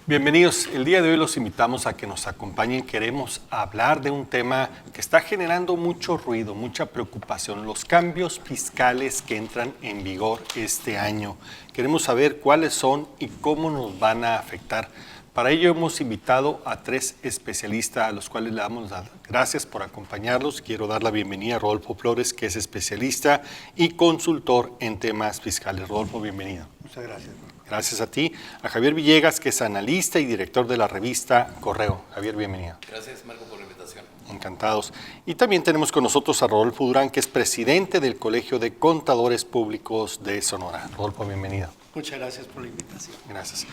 Bienvenidos. El día de hoy los invitamos a que nos acompañen. Queremos hablar de un tema que está generando mucho ruido, mucha preocupación, los cambios fiscales que entran en vigor este año. Queremos saber cuáles son y cómo nos van a afectar. Para ello hemos invitado a 3 especialistas a los cuales le damos las gracias por acompañarlos. Quiero dar la bienvenida a Rodolfo Flores, que es especialista y consultor en temas fiscales. Rodolfo, bienvenido. Muchas gracias. Gracias a ti. A Javier Villegas, que es analista y director de la revista Correo. Javier, bienvenido. Gracias, Marco, por la invitación. Encantados. Y también tenemos con nosotros a Rodolfo Durán, que es presidente del Colegio de Contadores Públicos de Sonora. Rodolfo, bienvenido. Muchas gracias por la invitación. Gracias.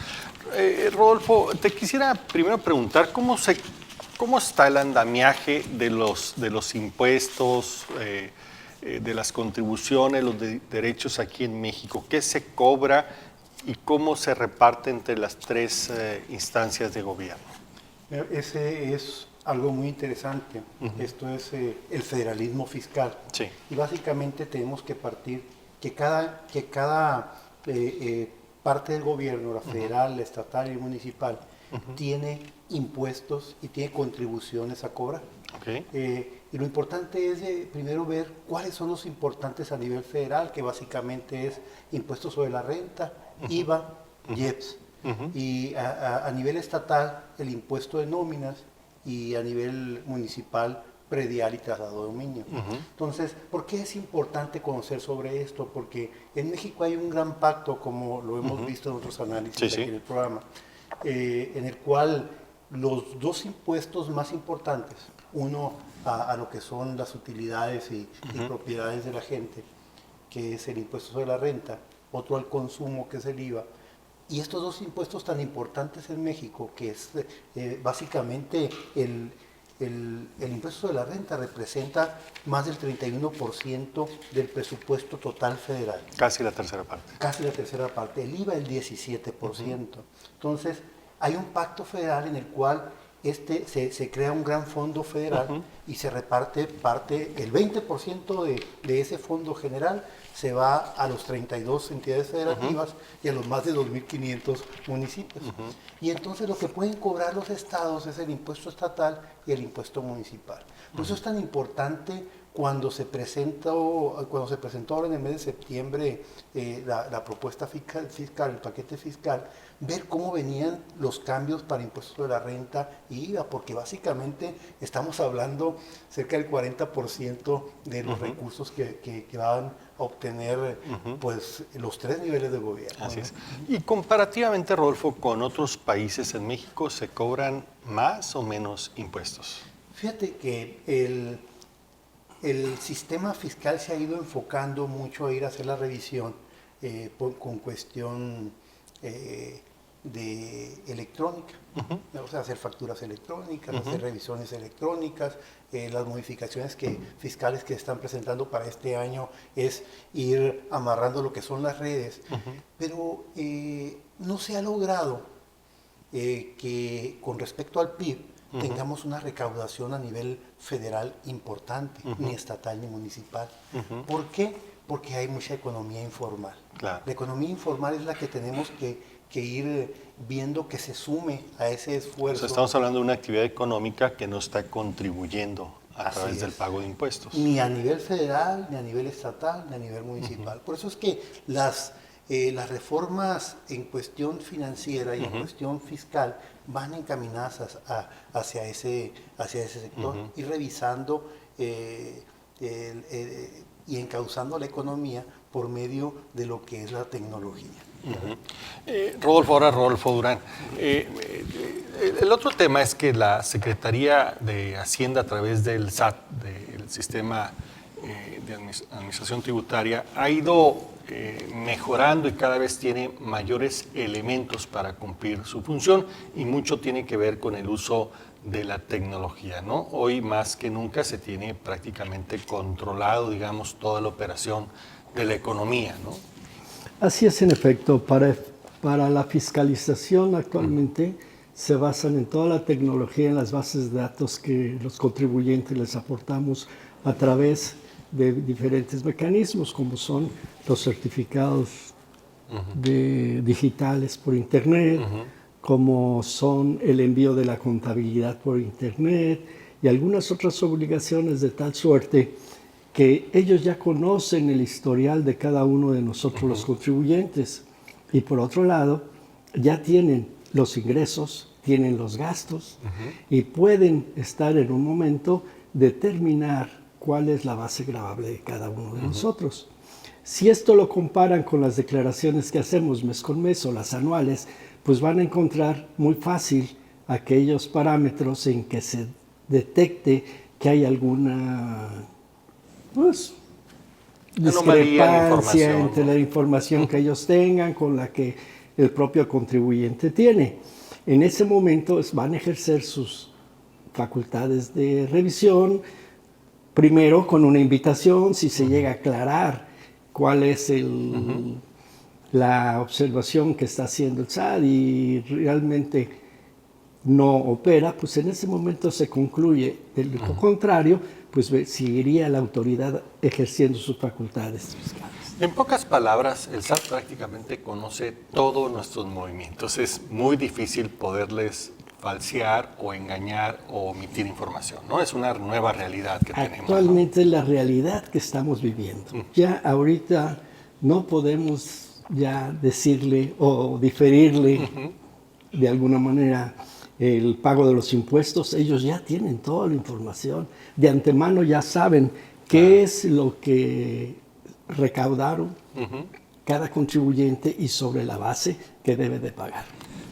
Rodolfo, te quisiera primero preguntar cómo está el andamiaje de los impuestos, de las contribuciones, los derechos aquí en México. ¿Qué se cobra y cómo se reparte entre las 3 instancias de gobierno? Ese es algo muy interesante. Esto es el federalismo fiscal. Sí. Y básicamente tenemos que partir que cada parte del gobierno, la federal, la estatal y municipal, tiene impuestos y tiene contribuciones a cobrar. Okay. Y lo importante es primero ver cuáles son los importantes a nivel federal, que básicamente es impuestos sobre la renta, IVA, IEPS. Y a nivel estatal, el impuesto de nóminas, y a nivel municipal, predial y traslado de dominio. Entonces, ¿por qué es importante conocer sobre esto? Porque en México hay un gran pacto, como lo hemos visto en otros análisis aquí en el programa, en el cual los 2 impuestos más importantes, uno a lo que son las utilidades y propiedades de la gente, que es el impuesto sobre la renta, otro al consumo, que es el IVA. Y estos 2 impuestos tan importantes en México, que es básicamente el impuesto de la renta representa más del 31% del presupuesto total federal. Casi la tercera parte. Casi la tercera parte. El IVA el 17%. Entonces, hay un pacto federal en el cual se crea un gran fondo federal y se reparte el 20% de ese fondo general se va a los 32 entidades federativas y a los más de 2.500 municipios. Y entonces lo que pueden cobrar los estados es el impuesto estatal y el impuesto municipal. Por eso es tan importante cuando se presentó ahora en el mes de septiembre la propuesta fiscal, el paquete fiscal, ver cómo venían los cambios para impuestos de la renta y IVA, porque básicamente estamos hablando cerca del 40% de los recursos que van a obtener pues, los 3 niveles de gobierno. Así es. Y comparativamente, Rodolfo, con otros países en México, ¿se cobran más o menos impuestos? Fíjate que el sistema fiscal se ha ido enfocando mucho a ir a hacer la revisión con cuestión de electrónica, o sea, hacer facturas electrónicas, hacer revisiones electrónicas. Las modificaciones fiscales que están presentando para este año es ir amarrando lo que son las redes, pero no se ha logrado que con respecto al PIB tengamos una recaudación a nivel federal importante, ni estatal ni municipal. ¿Por qué? Porque hay mucha economía informal. Claro. La economía informal es la que tenemos que ir viendo que se sume a ese esfuerzo. O sea, estamos hablando de una actividad económica que no está contribuyendo a través del pago de impuestos. Ni a nivel federal, ni a nivel estatal, ni a nivel municipal. Por eso es que las reformas en cuestión financiera y en cuestión fiscal van encaminadas hacia ese sector y revisando y encauzando la economía por medio de lo que es la tecnología. Rodolfo Durán. El otro tema es que la Secretaría de Hacienda, a través del SAT, del Sistema de Administración Tributaria, ha ido mejorando y cada vez tiene mayores elementos para cumplir su función, y mucho tiene que ver con el uso de la tecnología, ¿no? Hoy más que nunca se tiene prácticamente controlado, digamos, toda la operación de la economía, ¿no? Así es, en efecto. Para la fiscalización actualmente se basan en toda la tecnología, en las bases de datos que los contribuyentes les aportamos a través de diferentes mecanismos, como son los certificados digitales por internet, como son el envío de la contabilidad por Internet y algunas otras obligaciones de tal suerte que ellos ya conocen el historial de cada uno de nosotros los contribuyentes. Y por otro lado, ya tienen los ingresos, tienen los gastos y pueden estar en un momento determinar cuál es la base gravable de cada uno de nosotros. Si esto lo comparan con las declaraciones que hacemos mes con mes o las anuales, pues van a encontrar muy fácil aquellos parámetros en que se detecte que hay alguna discrepancia entre la información que ellos tengan con la que el propio contribuyente tiene. En ese momento van a ejercer sus facultades de revisión, primero con una invitación, si se llega a aclarar cuál es la observación que está haciendo el SAT y realmente no opera, pues en ese momento se concluye. De lo contrario, pues seguiría la autoridad ejerciendo sus facultades fiscales. En pocas palabras, el SAT prácticamente conoce todos nuestros movimientos. Es muy difícil poderles falsear o engañar o omitir información, ¿no? Es una nueva realidad que tenemos. Actualmente es la realidad que estamos viviendo. Ya ahorita no podemos ya decirle o diferirle de alguna manera el pago de los impuestos. Ellos ya tienen toda la información. De antemano ya saben qué es lo que recaudaron cada contribuyente y sobre la base que debe de pagar.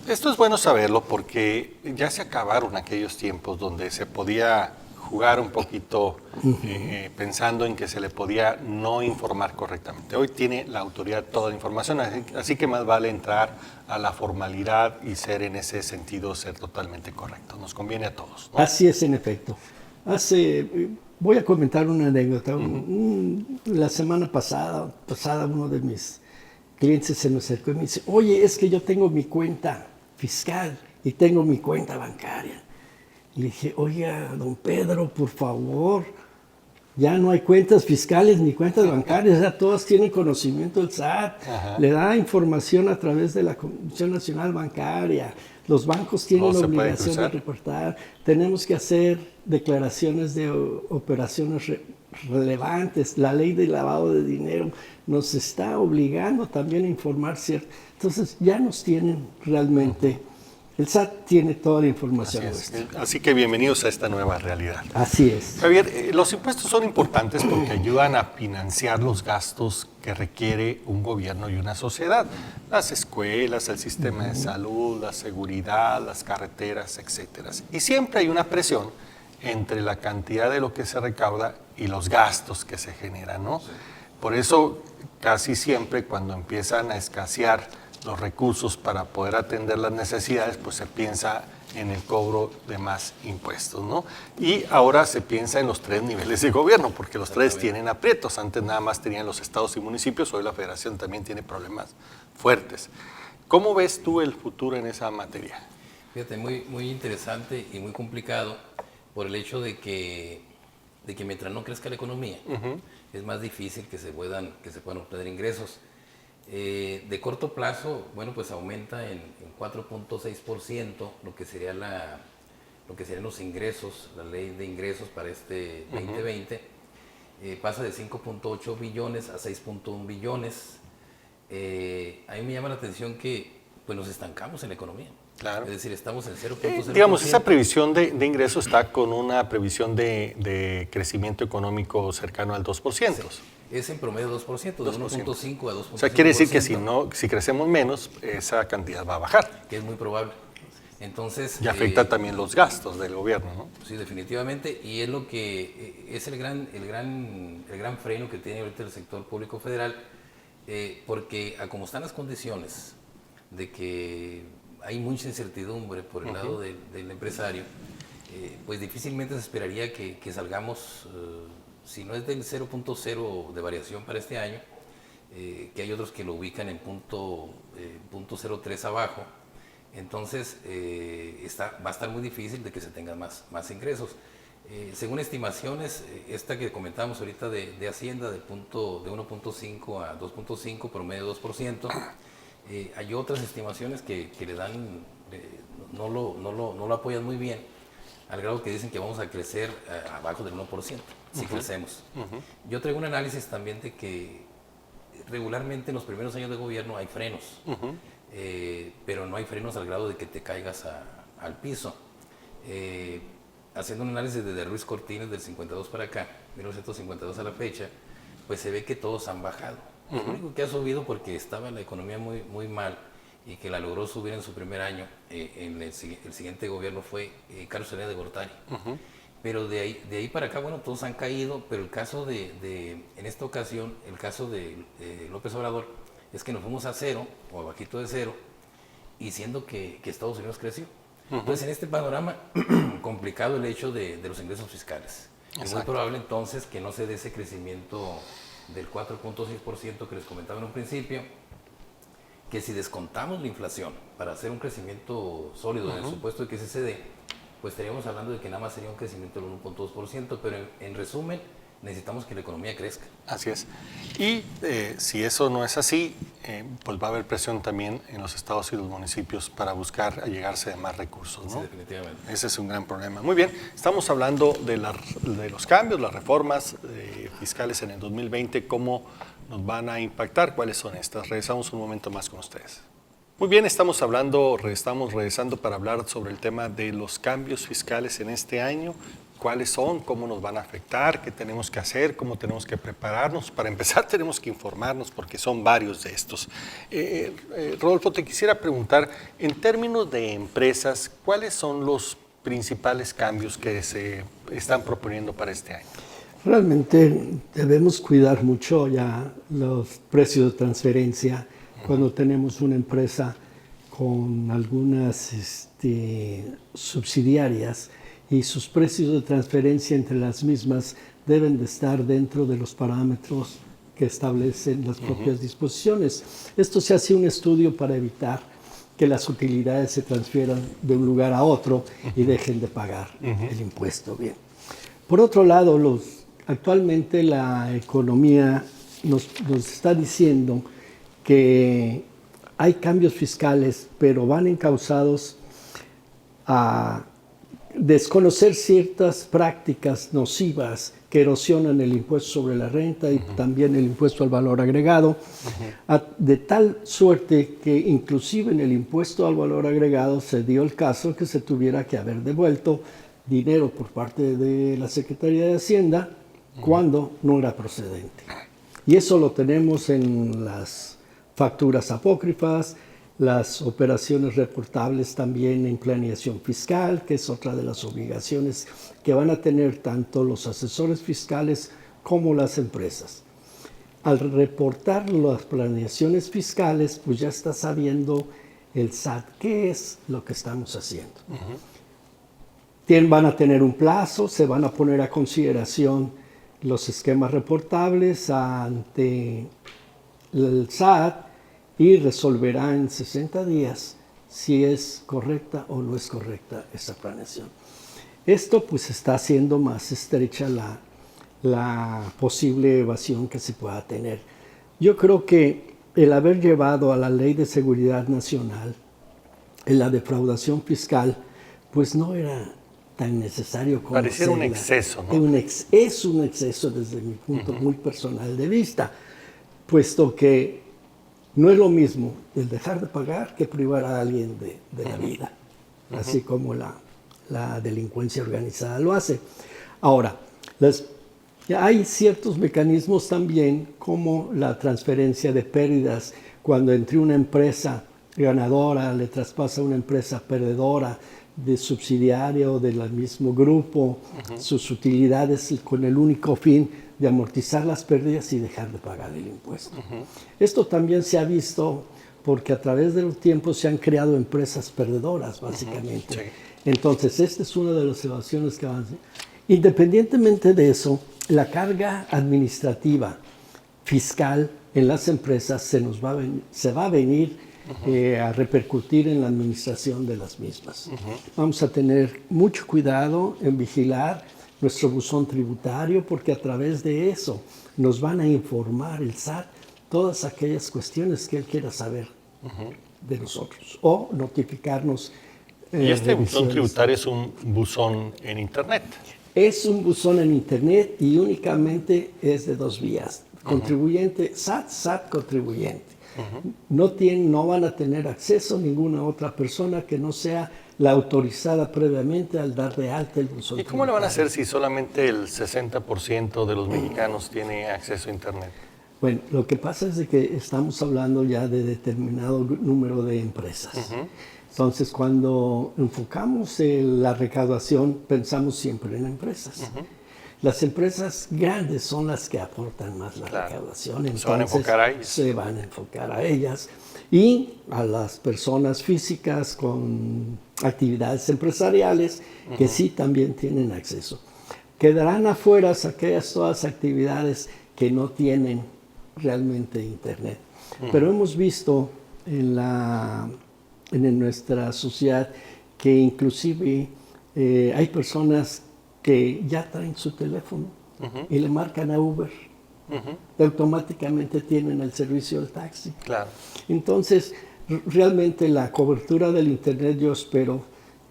Esto es bueno saberlo porque ya se acabaron aquellos tiempos donde se podía jugar un poquito pensando en que se le podía no informar correctamente. Hoy tiene la autoridad toda la información, así que más vale entrar a la formalidad y ser en ese sentido, ser totalmente correcto. Nos conviene a todos, ¿no? Así es, en efecto. Voy a comentar una anécdota. La semana pasada uno de mis clientes se me acercó y me dice, oye, es que yo tengo mi cuenta fiscal y tengo mi cuenta bancaria. Y le dije, oiga, don Pedro, por favor, ya no hay cuentas fiscales ni cuentas bancarias, ya todos tienen conocimiento del SAT, le da información a través de la Comisión Nacional Bancaria, los bancos tienen la obligación de reportar, tenemos que hacer declaraciones de operaciones relevantes, la ley de lavado de dinero nos está obligando también a informar, ¿cierto? Entonces ya nos tienen realmente, el SAT tiene toda la información. Así que bienvenidos a esta nueva realidad. Así es. Javier, los impuestos son importantes porque ayudan a financiar los gastos que requiere un gobierno y una sociedad. Las escuelas, el sistema de salud, la seguridad, las carreteras, etcétera. Y siempre hay una presión entre la cantidad de lo que se recauda y los gastos que se generan, ¿no? Por eso, casi siempre cuando empiezan a escasear los recursos para poder atender las necesidades, pues se piensa en el cobro de más impuestos, ¿no? Y ahora se piensa en los 3 niveles de gobierno, porque los 3 tienen aprietos. Antes nada más tenían los estados y municipios, hoy la federación también tiene problemas fuertes. ¿Cómo ves tú el futuro en esa materia? Fíjate, muy interesante y muy complicado por el hecho de que mientras no crezca la economía, es más difícil que se puedan obtener ingresos. De corto plazo, bueno, pues aumenta en 4.6% lo que serían los ingresos, la ley de ingresos para este 2020, pasa de 5.8 billones a 6.1 billones. A mí me llama la atención que pues nos estancamos en la economía. Claro. Es decir, estamos en 0.0%. Digamos, esa previsión de ingresos está con una previsión de crecimiento económico cercano al 2%. Sí. Es en promedio 2%, de 1.5 a 2.5%. O sea, quiere decir que si crecemos menos, esa cantidad va a bajar. Que es muy probable. Entonces, y afecta también los gastos del gobierno, ¿no? Sí, definitivamente, y es lo que es el gran freno que tiene ahorita el sector público federal, porque como están las condiciones de que hay mucha incertidumbre por el lado del empresario, pues difícilmente se esperaría que salgamos, si no es del 0.0 de variación para este año, que hay otros que lo ubican en punto 0.3 abajo. Entonces va a estar muy difícil de que se tengan más ingresos. Según estimaciones, esta que comentábamos ahorita de Hacienda, de 1.5 a 2.5, promedio 2%, hay otras estimaciones que le dan no lo apoyan muy bien, al grado que dicen que vamos a crecer abajo del 1%, si crecemos. Yo traigo un análisis también de que regularmente en los primeros años de gobierno hay frenos, pero no hay frenos al grado de que te caigas al piso. Haciendo un análisis desde Ruiz Cortines del 52 para acá, 1952 a la fecha, pues se ve que todos han bajado. Lo único que ha subido porque estaba la economía muy, muy mal y que la logró subir en su primer año, en el siguiente gobierno fue Carlos Salinas de Gortari. Pero de ahí para acá, bueno, todos han caído, pero el caso en esta ocasión, el caso de López Obrador, es que nos fuimos a cero, o abajito de cero, y siendo que Estados Unidos creció. Entonces, en este panorama complicado el hecho de los ingresos fiscales. Exacto. Es muy probable entonces que no se dé ese crecimiento del 4.6% que les comentaba en un principio, que si descontamos la inflación para hacer un crecimiento sólido en el supuesto de que se dé, pues estaríamos hablando de que nada más sería un crecimiento del 1.2%, pero en resumen, necesitamos que la economía crezca. Así es. Y si eso no es así, pues va a haber presión también en los estados y los municipios para buscar allegarse de más recursos, ¿no? Sí, definitivamente. Ese es un gran problema. Muy bien, estamos hablando de los cambios, las reformas fiscales en el 2020, cómo nos van a impactar, cuáles son estas. Regresamos un momento más con ustedes. Muy bien, estamos regresando para hablar sobre el tema de los cambios fiscales en este año. ¿Cuáles son? ¿Cómo nos van a afectar? ¿Qué tenemos que hacer? ¿Cómo tenemos que prepararnos? Para empezar tenemos que informarnos porque son varios de estos. Rodolfo, te quisiera preguntar, en términos de empresas, ¿cuáles son los principales cambios que se están proponiendo para este año? Realmente debemos cuidar mucho ya los precios de transferencia cuando tenemos una empresa con algunas subsidiarias, y sus precios de transferencia entre las mismas deben de estar dentro de los parámetros que establecen las propias disposiciones. Esto se hace un estudio para evitar que las utilidades se transfieran de un lugar a otro y dejen de pagar el impuesto. Bien. Por otro lado, actualmente la economía nos está diciendo que hay cambios fiscales, pero van encausados a desconocer ciertas prácticas nocivas que erosionan el impuesto sobre la renta y también el impuesto al valor agregado, de tal suerte que inclusive en el impuesto al valor agregado se dio el caso que se tuviera que haber devuelto dinero por parte de la Secretaría de Hacienda cuando no era procedente. Y eso lo tenemos en las facturas apócrifas, las operaciones reportables también en planeación fiscal, que es otra de las obligaciones que van a tener tanto los asesores fiscales como las empresas. Al reportar las planeaciones fiscales, pues ya está sabiendo el SAT qué es lo que estamos haciendo. Van a tener un plazo, se van a poner a consideración los esquemas reportables ante el SAT, y resolverá en 60 días si es correcta o no es correcta esa planeación. Esto pues está haciendo más estrecha la posible evasión que se pueda tener. Yo creo que el haber llevado a la Ley de Seguridad Nacional en la defraudación fiscal, pues no era tan necesario como pareciera un exceso, ¿no? Es un exceso desde mi punto muy personal de vista, puesto que no es lo mismo el dejar de pagar que privar a alguien de la vida, así como la delincuencia organizada lo hace. Ahora, hay ciertos mecanismos también, como la transferencia de pérdidas, cuando entre una empresa ganadora le traspasa a una empresa perdedora de subsidiaria o del mismo grupo sus utilidades con el único fin de amortizar las pérdidas y dejar de pagar el impuesto. Esto también se ha visto porque a través de los tiempos se han creado empresas perdedoras, básicamente. Sí. Entonces, esta es una de las evasiones que van a hacer. Independientemente de eso, la carga administrativa fiscal en las empresas se va a venir a repercutir en la administración de las mismas. Vamos a tener mucho cuidado en vigilar nuestro buzón tributario, porque a través de eso nos van a informar el SAT todas aquellas cuestiones que él quiera saber de nosotros o notificarnos. Y este buzón revisiones. tributario es un buzón en Internet. Es un buzón en Internet y únicamente es de 2 vías. Contribuyente, SAT contribuyente. No van a tener acceso ninguna otra persona que no sea la autorizada previamente al dar de alta el buzón. ¿Y cómo le van a tributario. hacer si solamente el 60% de los mexicanos tiene acceso a Internet? Bueno, lo que pasa es de que estamos hablando ya de determinado número de empresas. Entonces, cuando enfocamos la recaudación, pensamos siempre en empresas. Las empresas grandes son las que aportan más la Claro. recaudación. Entonces, Se van a enfocar a ellas. Se van a enfocar a ellas. Y a las personas físicas con actividades empresariales que sí también tienen acceso. Quedarán afuera aquellas todas actividades que no tienen realmente Internet. Pero hemos visto en nuestra sociedad que inclusive hay personas que ya traen su teléfono y le marcan a Uber. Automáticamente tienen el servicio del taxi. Claro. Entonces, realmente la cobertura del Internet yo espero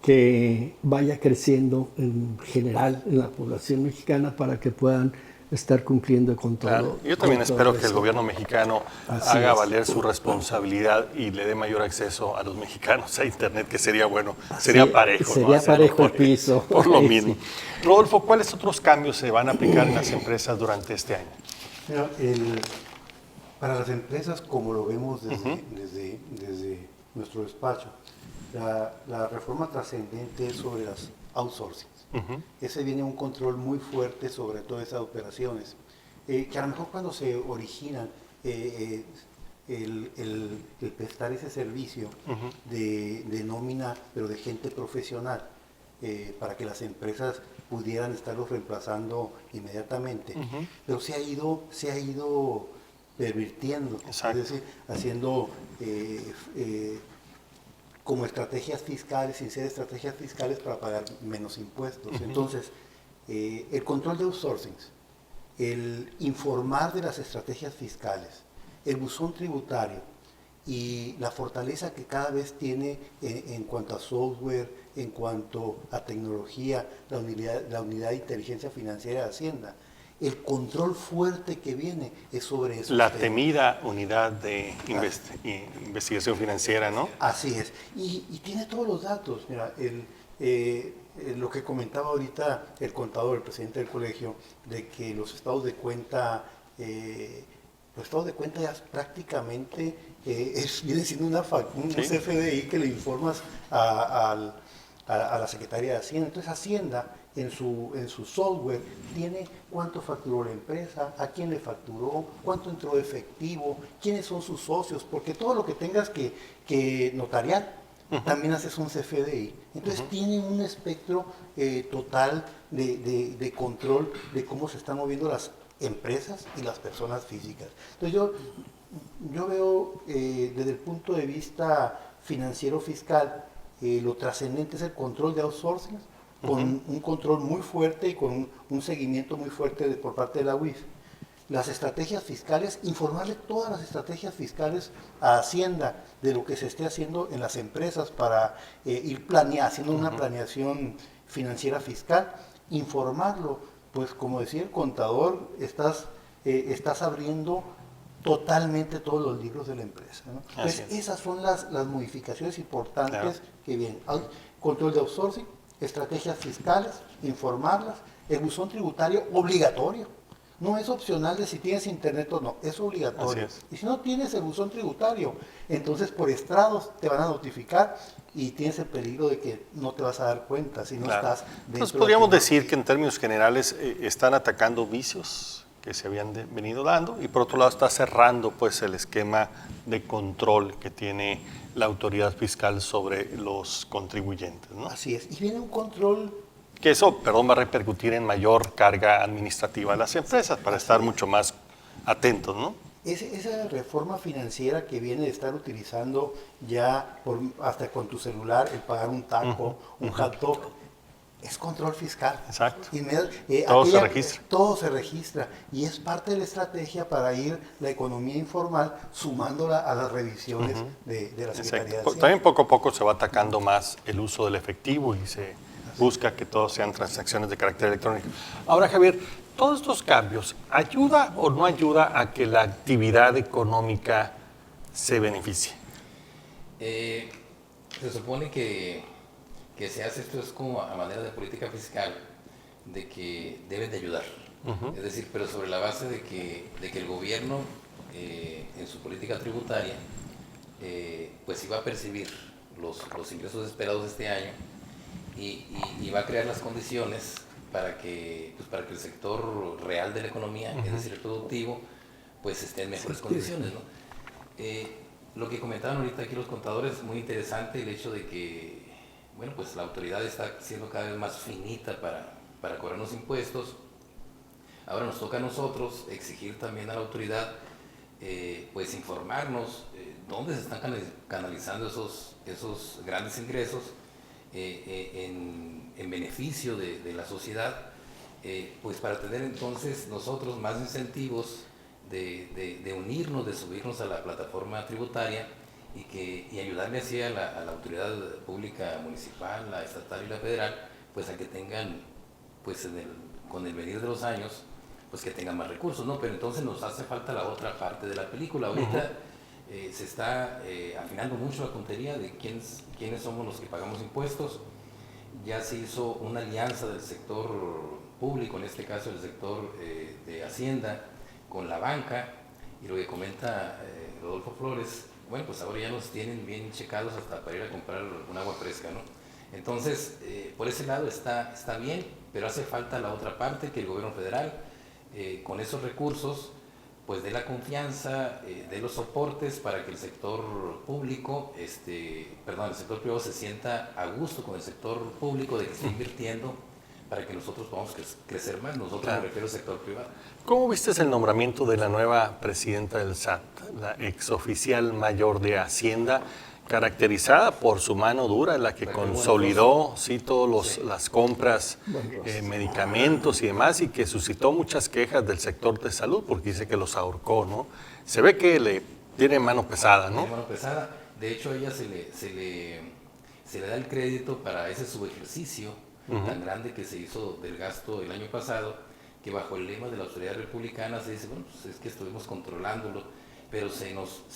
que vaya creciendo en general en la población mexicana para que puedan estar cumpliendo con todo. Claro. Yo también con todo espero que el eso. gobierno mexicano Así haga es. valer su responsabilidad y le dé mayor acceso a los mexicanos a Internet, que sería bueno, Así sería es, parejo. ¿no? sería Hacerlo parejo el por- piso. Por lo Sí. mismo. Rodolfo, ¿cuáles otros cambios se van a aplicar en las empresas durante este año? Mira, para las empresas, como lo vemos desde nuestro despacho, la reforma trascendente es sobre las outsourcings. Ese viene un control muy fuerte sobre todas esas operaciones, que a lo mejor cuando se originan el prestar ese servicio de nómina, pero de gente profesional, para que las empresas pudieran estarlos reemplazando inmediatamente, pero se ha ido pervirtiendo, Exacto. es decir, haciendo como estrategias fiscales, sin ser estrategias fiscales para pagar menos impuestos. Entonces, el control de outsourcings, el informar de las estrategias fiscales, el buzón tributario y la fortaleza que cada vez tiene en cuanto a software, en cuanto a tecnología, la unidad de inteligencia financiera de Hacienda, el control fuerte que viene es sobre eso. La temida unidad de investigación financiera, ¿no? Así es. Y tiene todos los datos. Mira, lo que comentaba ahorita el contador, el presidente del colegio, de que los estados de cuenta, ya prácticamente viene siendo un Sí. CFDI que le informas a la Secretaría de Hacienda. Entonces Hacienda en su software tiene cuánto facturó la empresa, a quién le facturó, cuánto entró de efectivo, quiénes son sus socios, porque todo lo que tengas que notariar, también haces un CFDI. Entonces tiene un espectro total de control de cómo se están moviendo las empresas y las personas físicas. Entonces yo veo desde el punto de vista financiero fiscal, lo trascendente es el control de outsourcing, con un control muy fuerte y con un seguimiento muy fuerte por parte de la UIF. Las estrategias fiscales, informarle todas las estrategias fiscales a Hacienda de lo que se esté haciendo en las empresas para ir haciendo una planeación financiera fiscal, informarlo, pues como decía el contador, estás abriendo totalmente todos los libros de la empresa, ¿no? Entonces, esas son las modificaciones importantes que vienen. Control de outsourcing, estrategias fiscales, informarlas, el buzón tributario obligatorio. No es opcional de si tienes internet o no, es obligatorio. Y si no tienes el buzón tributario, entonces por estrados te van a notificar y tienes el peligro de que no te vas a dar cuenta si no estás dentro. Entonces podríamos decir que en términos generales están atacando vicios que se habían venido dando y por otro lado está cerrando pues el esquema de control que tiene la autoridad fiscal sobre los contribuyentes, ¿no? Así es, y viene un control. Que eso, va a repercutir en mayor carga administrativa a las empresas para estar mucho más atentos, ¿no? Esa reforma financiera que viene de estar utilizando ya hasta con tu celular, el pagar un taco, un hot dog, es control fiscal. Exacto. Todo se registra. Todo se registra. Y es parte de la estrategia para ir la economía informal sumándola a las revisiones de la Secretaría de Hacienda. También poco a poco se va atacando más el uso del efectivo y se busca que todos sean transacciones de carácter electrónico. Ahora, Javier, ¿todos estos cambios ayuda o no ayuda a que la actividad económica se beneficie? Se supone que se hace esto es como a manera de política fiscal, de que deben de ayudar. Es decir, pero sobre la base de que el gobierno en su política tributaria pues iba a percibir los ingresos esperados este año y va a crear las condiciones para que el sector real de la economía, es decir, el productivo, pues esté en mejores condiciones, ¿no? Lo que comentaban ahorita aquí los contadores es muy interesante, el hecho de que bueno, pues la autoridad está siendo cada vez más finita para cobrarnos impuestos. Ahora nos toca a nosotros exigir también a la autoridad, pues informarnos dónde se están canalizando esos grandes ingresos en beneficio de la sociedad, pues para tener entonces nosotros más incentivos de unirnos, de subirnos a la plataforma tributaria y ayudarle así a la autoridad pública municipal, la estatal y la federal, pues a que tengan, pues con el venir de los años, pues que tengan más recursos, ¿no? Pero entonces nos hace falta la otra parte de la película. Ahorita se está afinando mucho la puntería de quiénes somos los que pagamos impuestos. Ya se hizo una alianza del sector público, en este caso el sector de Hacienda, con la banca, y lo que comenta Rodolfo Flores, bueno, pues ahora ya nos tienen bien checados hasta para ir a comprar un agua fresca, ¿no? Entonces, por ese lado está bien, pero hace falta la otra parte, que el gobierno federal, con esos recursos, pues dé la confianza, dé los soportes para que el sector público, el sector privado se sienta a gusto con el sector público de que está invirtiendo para que nosotros podamos crecer más, nosotros me refiero al sector privado. ¿Cómo viste el nombramiento de la nueva presidenta del SAT, la exoficial mayor de Hacienda, caracterizada por su mano dura, la que consolidó todas las compras, medicamentos y demás, y que suscitó muchas quejas del sector de salud porque dice que los ahorcó, ¿no? Se ve que le tiene mano pesada, ¿no? Tiene mano pesada. De hecho, a ella se le da el crédito para ese subejercicio tan grande que se hizo del gasto el año pasado, que bajo el lema de la autoridad republicana se dice, bueno, pues es que estuvimos controlándolo, pero se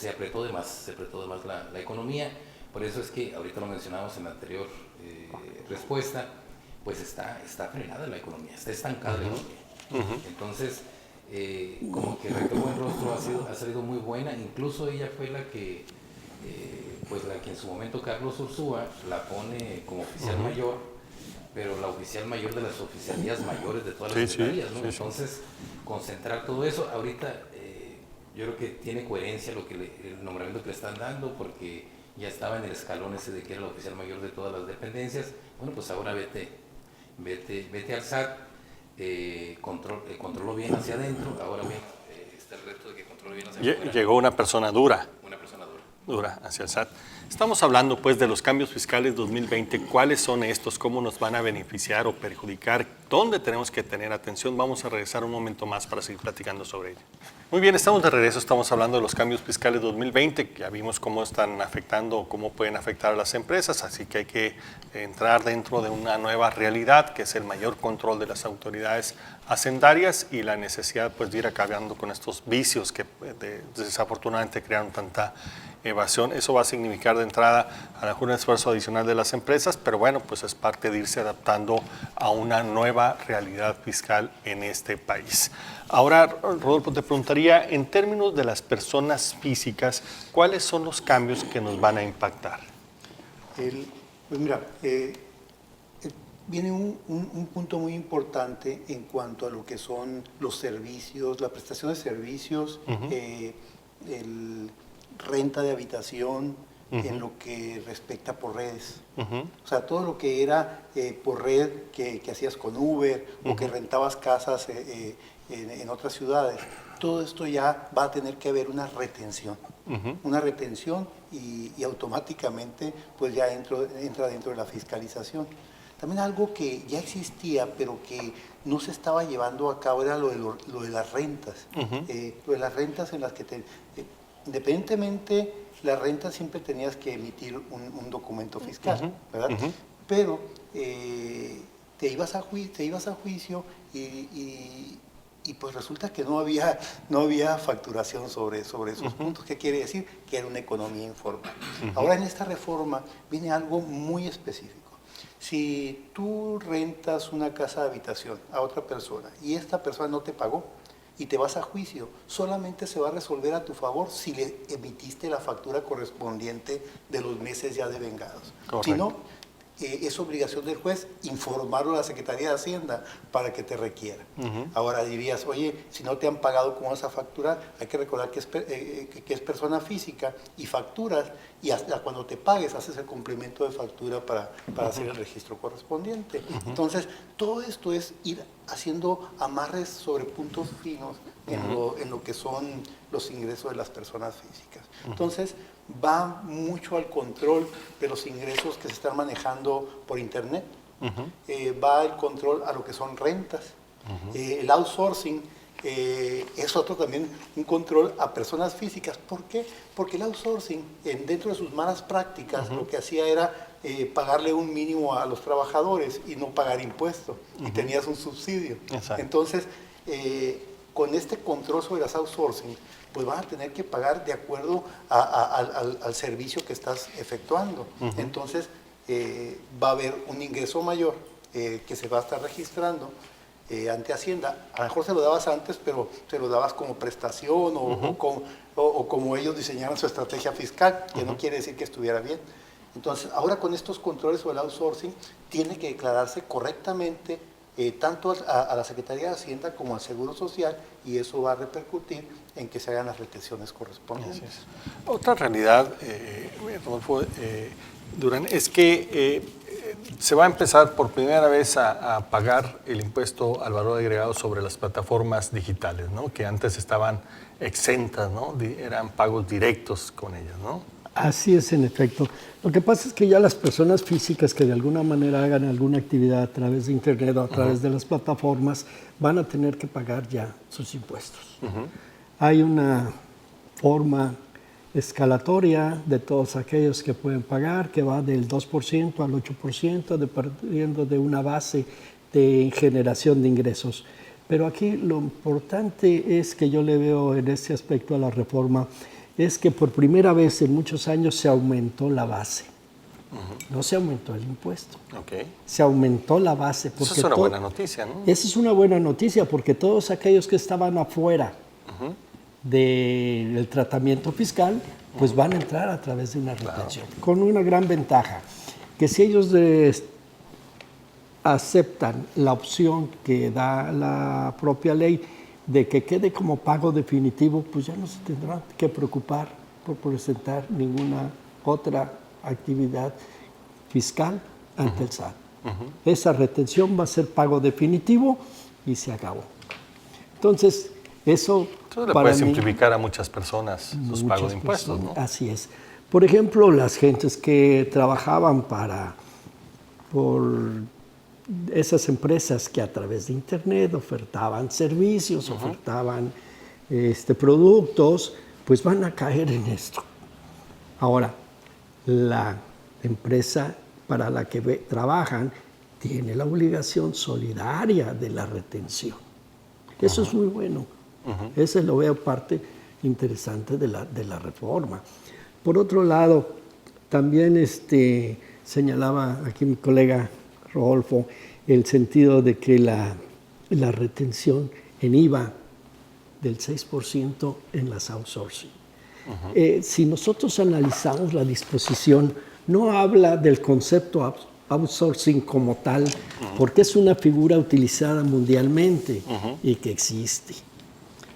apretó de más la economía. Por eso es que ahorita lo mencionamos en la anterior respuesta, pues está frenada la economía, está estancada la economía. Entonces, como que Raquel Buenrostro ha salido muy buena, incluso ella fue la que en su momento Carlos Ursúa la pone como oficial mayor, pero la oficial mayor de las oficialías mayores de todas las secretarías, ¿no? Entonces, concentrar todo eso, ahorita yo creo que tiene coherencia el nombramiento que le están dando, porque ya estaba en el escalón ese de que era la oficial mayor de todas las dependencias. Bueno, pues ahora vete al SAT, controlo bien hacia adentro, ahora bien, está el reto de que controle bien hacia afuera. Llegó una persona dura. Una persona dura. Dura hacia el SAT. Estamos hablando pues de los cambios fiscales 2020. ¿Cuáles son estos? ¿Cómo nos van a beneficiar o perjudicar? ¿Dónde tenemos que tener atención? Vamos a regresar un momento más para seguir platicando sobre ello. Muy bien, estamos de regreso. Estamos hablando de los cambios fiscales 2020. Ya vimos cómo están afectando o cómo pueden afectar a las empresas. Así que hay que entrar dentro de una nueva realidad, que es el mayor control de las autoridades hacendarias y la necesidad pues de ir acabando con estos vicios que desafortunadamente crearon tanta evasión. Eso va a significar de entrada a lo mejor un esfuerzo adicional de las empresas, pero bueno, pues es parte de irse adaptando a una nueva realidad fiscal en este país. Ahora, Rodolfo, te preguntaría, en términos de las personas físicas, ¿cuáles son los cambios que nos van a impactar? Pues mira, viene un punto muy importante en cuanto a lo que son los servicios, la prestación de servicios, renta de habitación, en lo que respecta por redes. O sea, todo lo que era por red que hacías con Uber o que rentabas casas en otras ciudades, todo esto ya va a tener que haber una retención. Una retención y automáticamente pues ya entra dentro de la fiscalización. También algo que ya existía, pero que no se estaba llevando a cabo, era lo de las rentas. Lo de las rentas en las que independientemente, las rentas siempre tenías que emitir un documento fiscal, ¿verdad? Pero te ibas a juicio y pues resulta que no había facturación sobre esos puntos. ¿Qué quiere decir? Que era una economía informal. Ahora en esta reforma viene algo muy específico. Si tú rentas una casa de habitación a otra persona y esta persona no te pagó y te vas a juicio, solamente se va a resolver a tu favor si le emitiste la factura correspondiente de los meses ya devengados. Correcto. Si no, es obligación del juez informarlo a la Secretaría de Hacienda para que te requiera. Ahora dirías, oye, si no te han pagado, ¿cómo vas a facturar? Hay que recordar que es persona física y facturas, y hasta cuando te pagues haces el complemento de factura para hacer el registro correspondiente. Entonces, todo esto es ir haciendo amarres sobre puntos finos en lo que son los ingresos de las personas físicas. Entonces, va mucho al control de los ingresos que se están manejando por Internet, va el control a lo que son rentas, el outsourcing es otro también, un control a personas físicas. ¿Por qué? Porque el outsourcing, dentro de sus malas prácticas, lo que hacía era pagarle un mínimo a los trabajadores y no pagar impuestos, y tenías un subsidio. Exacto. Entonces, con este control sobre las outsourcing, pues van a tener que pagar de acuerdo al servicio que estás efectuando. Entonces, va a haber un ingreso mayor que se va a estar registrando ante Hacienda. A lo mejor se lo dabas antes, pero se lo dabas como prestación o como ellos diseñaron su estrategia fiscal, que no quiere decir que estuviera bien. Entonces, ahora con estos controles sobre el outsourcing, tiene que declararse correctamente tanto a la Secretaría de Hacienda como al Seguro Social, y eso va a repercutir en que se hagan las retenciones correspondientes. Otra realidad, Rodolfo Durán, es que se va a empezar por primera vez a pagar el impuesto al valor agregado sobre las plataformas digitales, ¿no? Que antes estaban exentas, ¿no? Eran pagos directos con ellas, ¿no? Así es, en efecto. Lo que pasa es que ya las personas físicas que de alguna manera hagan alguna actividad a través de Internet o a través de las plataformas van a tener que pagar ya sus impuestos. Hay una forma escalatoria de todos aquellos que pueden pagar, que va del 2% al 8%, dependiendo de una base de generación de ingresos. Pero aquí lo importante es que yo le veo en este aspecto a la reforma, es que por primera vez en muchos años se aumentó la base. No se aumentó el impuesto. Se aumentó la base. Eso es una buena noticia, ¿no? Esa es una buena noticia, porque todos aquellos que estaban afuera del tratamiento fiscal, pues van a entrar a través de una retención. Con una gran ventaja, que si ellos aceptan la opción que da la propia ley de que quede como pago definitivo, pues ya no se tendrán que preocupar por presentar ninguna otra actividad fiscal ante el SAT. Esa retención va a ser pago definitivo y se acabó. Entonces, eso le puede simplificar a muchas personas sus pagos de impuestos, ¿no? Así es. Por ejemplo, las gentes que trabajaban por esas empresas que a través de Internet ofertaban servicios, ofertaban productos, pues van a caer en esto. Ahora, la empresa para la que trabajan tiene la obligación solidaria de la retención. Eso es muy bueno. Ese lo veo parte interesante de la reforma. Por otro lado, también señalaba aquí mi colega Rodolfo el sentido de que la retención en IVA del 6% en las outsourcing. Si nosotros analizamos la disposición, no habla del concepto outsourcing como tal, porque es una figura utilizada mundialmente y que existe.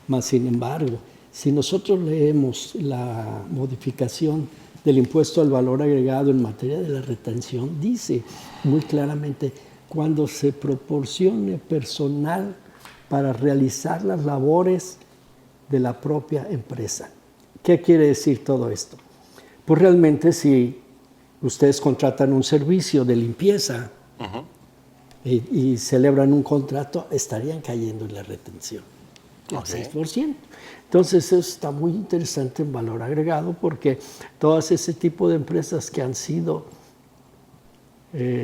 Mas, sin embargo, si nosotros leemos la modificación del impuesto al valor agregado en materia de la retención, dice muy claramente cuando se proporcione personal para realizar las labores de la propia empresa. ¿Qué quiere decir todo esto? Pues realmente si ustedes contratan un servicio de limpieza y celebran un contrato, estarían cayendo en la retención. El 6%. Entonces eso está muy interesante en valor agregado porque todas ese tipo de empresas que han sido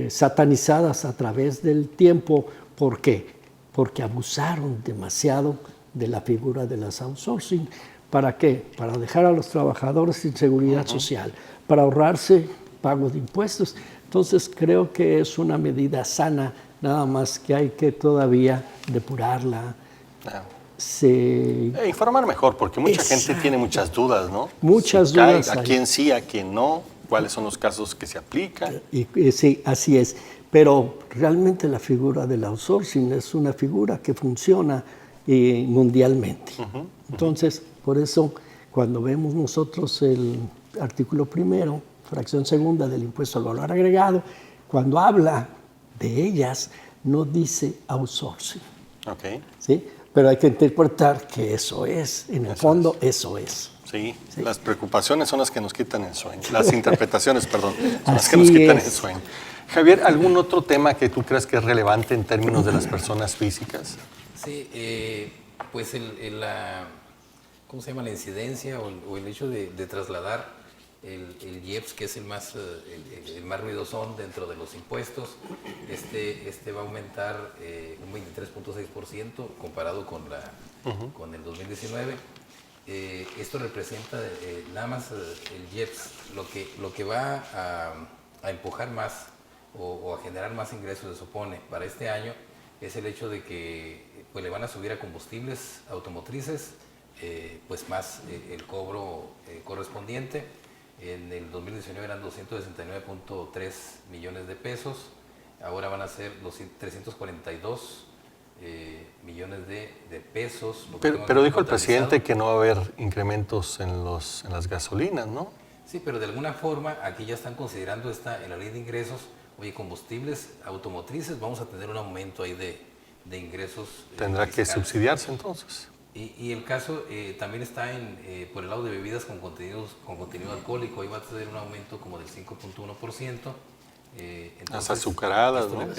satanizadas a través del tiempo, ¿por qué? Porque abusaron demasiado de la figura de las outsourcing. ¿Para qué? Para dejar a los trabajadores sin seguridad social, para ahorrarse pago de impuestos. Entonces creo que es una medida sana, nada más que hay que todavía depurarla. Informar mejor, porque mucha gente tiene muchas dudas, ¿no? Muchas si cae, dudas. ¿A quién sí, a quién no? ¿Cuáles son los casos que se aplican? Sí, así es. Pero realmente la figura del outsourcing es una figura que funciona mundialmente. Entonces, por eso, cuando vemos nosotros el artículo primero, fracción segunda del impuesto al valor agregado, cuando habla de ellas, no dice outsourcing. ¿Sí? Pero hay que interpretar que eso es, en el fondo, eso es. Sí, las preocupaciones son las que nos quitan el sueño. Las interpretaciones, perdón, son las que nos quitan el sueño. Javier, ¿algún otro tema que tú creas que es relevante en términos de las personas físicas? Sí, pues ¿cómo se llama? La incidencia o el hecho de trasladar el IEPS, que es el más ruidosón dentro de los impuestos, este va a aumentar un 23.6% comparado con el 2019. Esto representa nada más el IEPS, lo que va a empujar más o a generar más ingresos, se supone, para este año, es el hecho de que pues, le van a subir a combustibles automotrices, pues más el cobro correspondiente. En el 2019 eran 269.3 millones de pesos, ahora van a ser 342 millones de pesos. Pero dijo el presidente que no va a haber incrementos en las gasolinas, ¿no? Sí, pero de alguna forma aquí ya están considerando en la ley de ingresos, oye, combustibles automotrices, vamos a tener un aumento ahí de ingresos. Tendrá que subsidiarse entonces. Y el caso también está por el lado de bebidas con contenido alcohólico, ahí va a tener un aumento como del 5.1%. Las azucaradas, esto ¿no?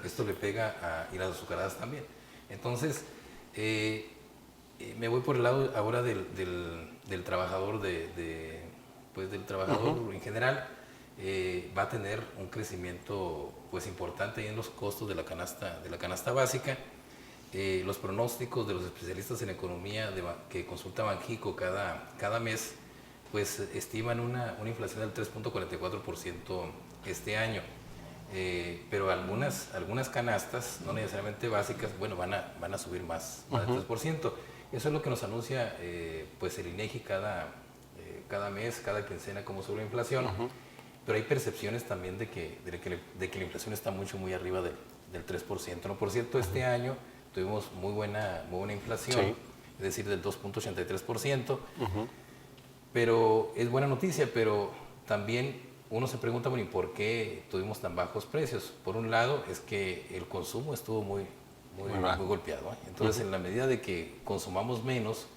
Esto le pega y las azucaradas también. Entonces, me voy por el lado ahora del trabajador, del trabajador en general. Va a tener un crecimiento pues importante en los costos de la canasta básica. Los pronósticos de los especialistas en economía que consulta Banxico cada mes, pues estiman una inflación del 3.44% este año. Pero algunas canastas, no necesariamente básicas, bueno, van a subir más del 3%. Eso es lo que nos anuncia pues el INEGI cada mes, cada quincena, como sobre la inflación. Pero hay percepciones también de que la inflación está muy arriba del 3%. ¿No? Por cierto, este año tuvimos muy buena inflación, es decir, del 2.83%, pero es buena noticia, pero también uno se pregunta, bueno, ¿y por qué tuvimos tan bajos precios? Por un lado, es que el consumo estuvo muy golpeado, ¿eh? Entonces, en la medida de que consumamos menos,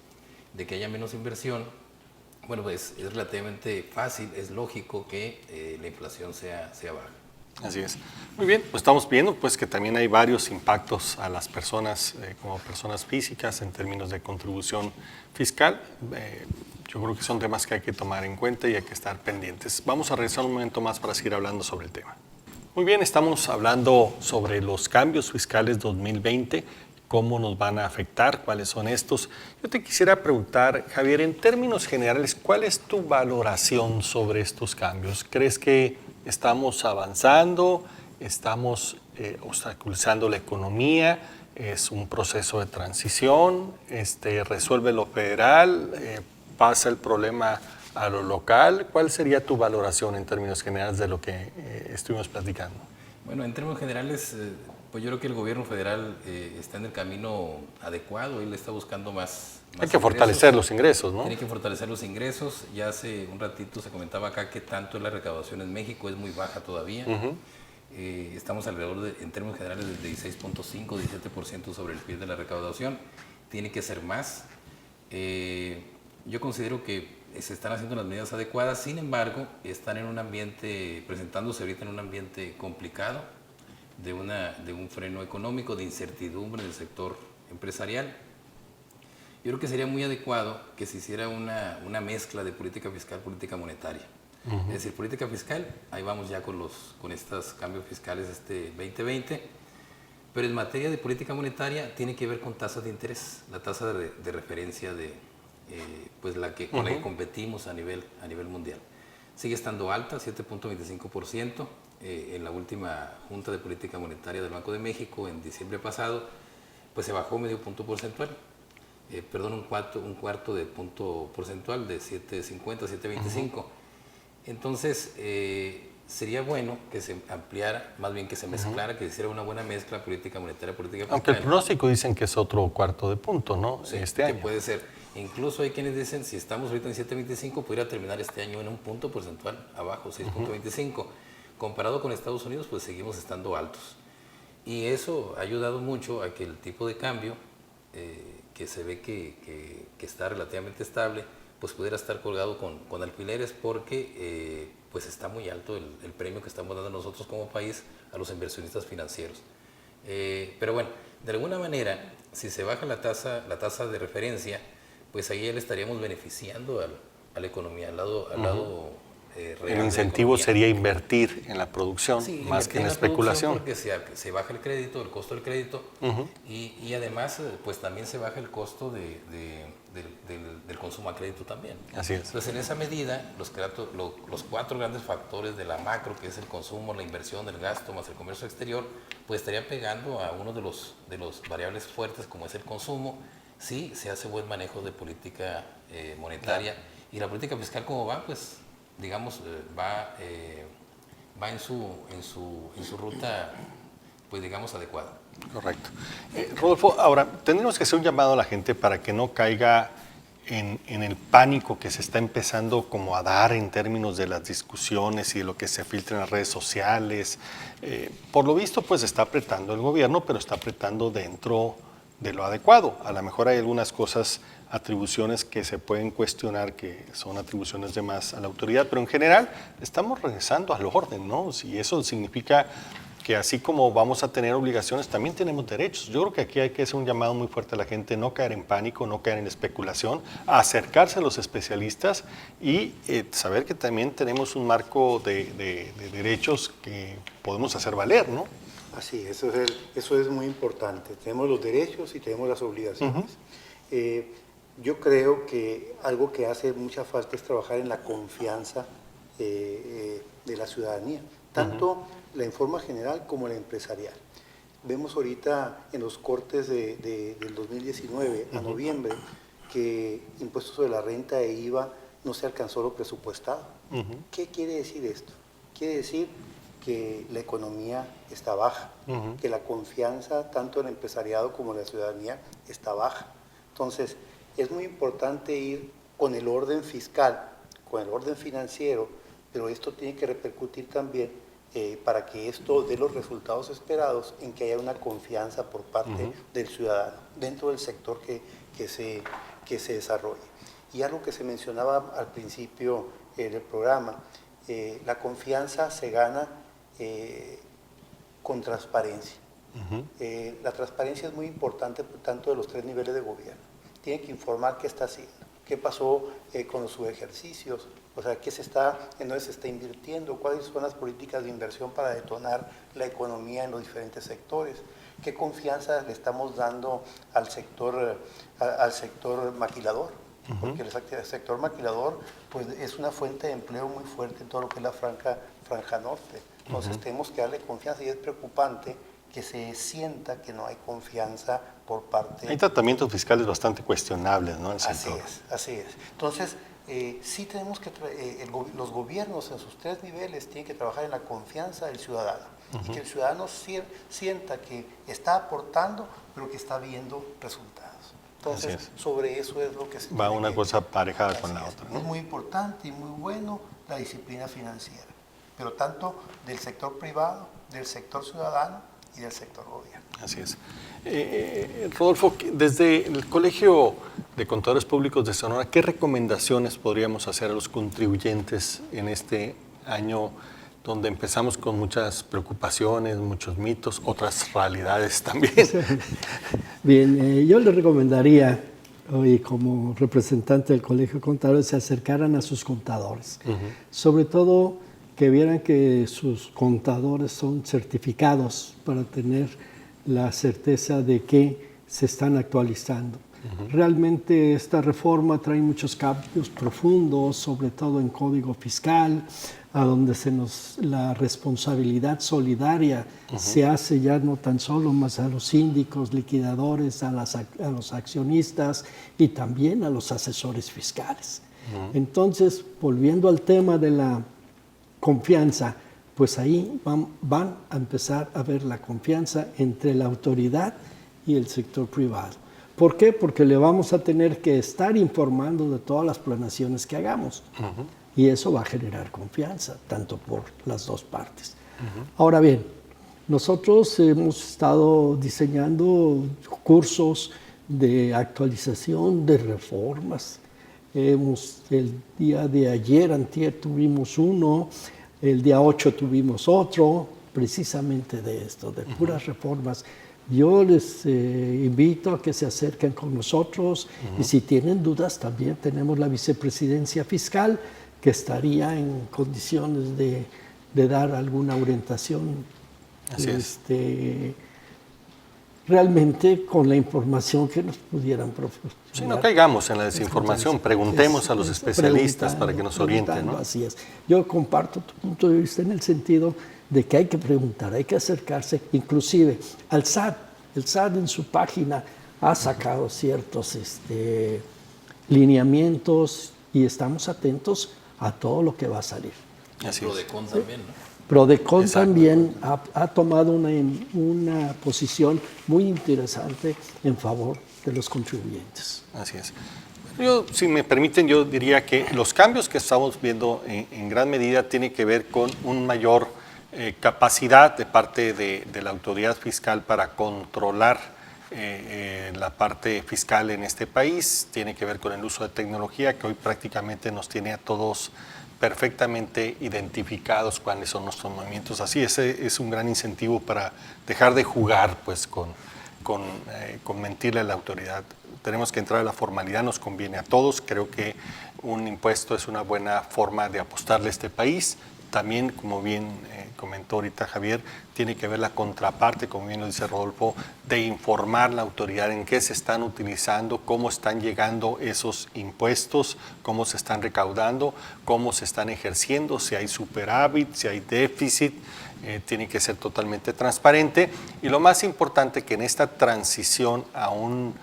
de que haya menos inversión, bueno, pues es relativamente fácil, es lógico que la inflación sea baja. Así es. Muy bien, pues estamos viendo pues que también hay varios impactos a las personas como personas físicas en términos de contribución fiscal. Yo creo que son temas que hay que tomar en cuenta y hay que estar pendientes. Vamos a regresar un momento más para seguir hablando sobre el tema. Muy bien, estamos hablando sobre los cambios fiscales 2020, cómo nos van a afectar, cuáles son estos. Yo te quisiera preguntar, Javier, en términos generales, ¿cuál es tu valoración sobre estos cambios? ¿Crees que estamos avanzando, estamos obstaculizando la economía, es un proceso de transición, resuelve lo federal, pasa el problema a lo local? ¿Cuál sería tu valoración en términos generales de lo que estuvimos platicando? Bueno, en términos generales, pues yo creo que el gobierno federal está en el camino adecuado, él está buscando más hay que fortalecer los ingresos, ¿no? Tiene que fortalecer los ingresos. Ya hace un ratito se comentaba acá que tanto es la recaudación en México, es muy baja todavía. Estamos alrededor, en términos generales, del 16.5, 17% sobre el PIB de la recaudación. Tiene que ser más. Yo considero que se están haciendo las medidas adecuadas, sin embargo, están en un ambiente, presentándose ahorita en un ambiente complicado. de un freno económico, de incertidumbre en el sector empresarial. Yo creo que sería muy adecuado que se hiciera una mezcla de política fiscal, política monetaria. Es decir, política fiscal, ahí vamos ya con estos cambios fiscales 2020, pero en materia de política monetaria tiene que ver con tasas de interés, la tasa de referencia pues la que, con la que competimos a nivel mundial. Sigue estando alta, 7.25%. En la última Junta de Política Monetaria del Banco de México, en diciembre pasado, pues se bajó medio punto porcentual. Un cuarto de punto porcentual, de 7.50 a 7.25. Entonces, sería bueno que se ampliara, más bien que se mezclara, que se hiciera una buena mezcla política monetaria, política fiscal. Aunque el pronóstico dicen que es otro cuarto de punto, ¿no? Sí, este que año. puede ser. Incluso hay quienes dicen, si estamos ahorita en 7.25, pudiera terminar este año en un punto porcentual abajo, 6.25. Comparado con Estados Unidos, pues seguimos estando altos. Y eso ha ayudado mucho a que el tipo de cambio, que se ve que está relativamente estable, pues pudiera estar colgado con alfileres, porque pues está muy alto el premio que estamos dando nosotros como país a los inversionistas financieros. Pero bueno, de alguna manera, si se baja la tasa de referencia, pues ahí ya le estaríamos beneficiando a la economía, al lado real. El incentivo sería invertir en la producción, Sí, más que en la producción, especulación. porque se baja el crédito, el costo del crédito, y además pues también se baja el costo del consumo a crédito también. Así es. Entonces, en esa medida, los 4 grandes factores de la macro, que es el consumo, la inversión, el gasto, más el comercio exterior, pues estarían pegando a uno de los variables fuertes, como es el consumo, si se hace buen manejo de política monetaria. Claro. Y la política fiscal, ¿cómo va? Pues, digamos, va en su ruta, pues digamos, adecuada. Correcto. Rodolfo, ahora, tendremos que hacer un llamado a la gente para que no caiga en el pánico que se está empezando como a dar en términos de las discusiones y de lo que se filtra en las redes sociales. Por lo visto, pues está apretando el gobierno, pero está apretando dentro de lo adecuado. A lo mejor hay algunas cosas, atribuciones que se pueden cuestionar, que son atribuciones de más a la autoridad, pero en general estamos regresando al orden, ¿no? Y eso significa que así como vamos a tener obligaciones, también tenemos derechos. Yo creo que aquí hay que hacer un llamado muy fuerte a la gente, no caer en pánico, no caer en especulación, acercarse a los especialistas y saber que también tenemos un marco de derechos que podemos hacer valer, ¿no? Así, eso es muy importante. Tenemos los derechos y tenemos las obligaciones. Yo creo que algo que hace mucha falta es trabajar en la confianza de la ciudadanía, tanto la en forma general como la empresarial. Vemos ahorita en los cortes del 2019 a noviembre que impuestos sobre la renta e IVA no se alcanzó lo presupuestado. ¿Qué quiere decir esto? Quiere decir que la economía está baja, que la confianza tanto del empresariado como de la ciudadanía está baja. Entonces, es muy importante ir con el orden fiscal, con el orden financiero, pero esto tiene que repercutir también para que esto dé los resultados esperados en que haya una confianza por parte del ciudadano dentro del sector que se desarrolle. Y algo que se mencionaba al principio del programa, la confianza se gana con transparencia. La transparencia es muy importante tanto de los 3 niveles de gobierno. Tiene que informar qué está haciendo, qué pasó con los subejercicios, o sea, en dónde se está invirtiendo, cuáles son las políticas de inversión para detonar la economía en los diferentes sectores, qué confianza le estamos dando al sector maquilador, porque el sector maquilador pues, es una fuente de empleo muy fuerte en todo lo que es la franja norte. Entonces tenemos que darle confianza y es preocupante que se sienta que no hay confianza por parte... Hay tratamientos fiscales bastante cuestionables, ¿no? Así es. Entonces, sí tenemos que... los gobiernos en sus 3 niveles tienen que trabajar en la confianza del ciudadano y que el ciudadano sienta que está aportando, pero que está viendo resultados. Entonces, sobre eso es lo que se... Va una cosa aparejada con la otra, ¿no? Es muy importante y muy bueno la disciplina financiera, pero tanto del sector privado, del sector ciudadano, y del sector gobierno. Así es. Rodolfo, desde el Colegio de Contadores Públicos de Sonora, ¿qué recomendaciones podríamos hacer a los contribuyentes en este año donde empezamos con muchas preocupaciones, muchos mitos, otras realidades también. Bien, yo le recomendaría hoy como representante del Colegio de Contadores se acercaran a sus contadores, sobre todo que vieran que sus contadores son certificados para tener la certeza de que se están actualizando. Realmente esta reforma trae muchos cambios profundos, sobre todo en código fiscal, a donde la responsabilidad solidaria se hace ya no tan solo más a los síndicos, liquidadores, a los accionistas y también a los asesores fiscales. Entonces, volviendo al tema de la confianza, pues ahí van a empezar a ver la confianza entre la autoridad y el sector privado. ¿Por qué? Porque le vamos a tener que estar informando de todas las planeaciones que hagamos. Y eso va a generar confianza, tanto por las dos partes. Ahora bien, nosotros hemos estado diseñando cursos de actualización de reformas. El día de ayer, antier, tuvimos uno, el día 8 tuvimos otro, precisamente de esto, de puras reformas. Yo les invito a que se acerquen con nosotros y si tienen dudas también tenemos la vicepresidencia fiscal que estaría en condiciones de dar alguna orientación. Así es. Realmente con la información que nos pudieran proporcionar. Si no caigamos en la desinformación, preguntemos a los especialistas para que nos orienten, ¿no? Así es. Yo comparto tu punto de vista en el sentido de que hay que preguntar, hay que acercarse, inclusive al SAT. El SAT en su página ha sacado ciertos lineamientos y estamos atentos a todo lo que va a salir. Así Prodecon también, ¿no? Prodecon Exacto. también ha tomado una posición muy interesante en favor de los contribuyentes. Así es. Yo, si me permiten, yo diría que los cambios que estamos viendo en gran medida tienen que ver con un mayor capacidad de parte de la autoridad fiscal para controlar la parte fiscal en este país. Tiene que ver con el uso de tecnología que hoy prácticamente nos tiene a todos perfectamente identificados cuáles son nuestros movimientos. Así ese es un gran incentivo para dejar de jugar pues con mentirle a la autoridad. Tenemos que entrar a la formalidad, nos conviene a todos. Creo que un impuesto es una buena forma de apostarle a este país. También, como bien comentó ahorita Javier, tiene que ver la contraparte, como bien lo dice Rodolfo, de informar a la autoridad en qué se están utilizando, cómo están llegando esos impuestos, cómo se están recaudando, cómo se están ejerciendo, si hay superávit, si hay déficit. Tiene que ser totalmente transparente. Y lo más importante, que en esta transición a un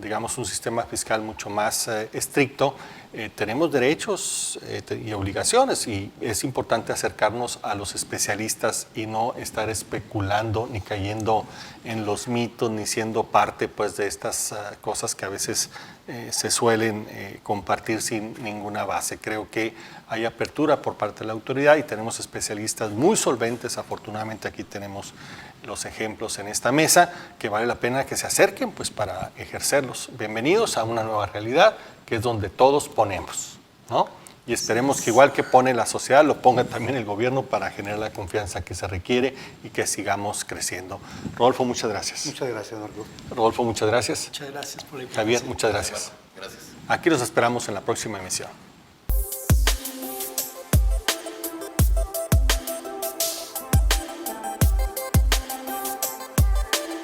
digamos, un sistema fiscal mucho más estricto, tenemos derechos y obligaciones y es importante acercarnos a los especialistas y no estar especulando ni cayendo en los mitos ni siendo parte pues, de estas cosas que a veces se suelen compartir sin ninguna base. Creo que hay apertura por parte de la autoridad y tenemos especialistas muy solventes. Afortunadamente aquí tenemos los ejemplos en esta mesa que vale la pena que se acerquen pues, para ejercerlos. Bienvenidos a una nueva realidad que es donde todos ponemos, ¿no? Y esperemos que igual que pone la sociedad, lo ponga también el gobierno para generar la confianza que se requiere y que sigamos creciendo. Rodolfo, muchas gracias. Muchas gracias, Marco. Rodolfo, muchas gracias. Muchas gracias por la invitación. Javier, muchas gracias. Gracias. Aquí los esperamos en la próxima emisión.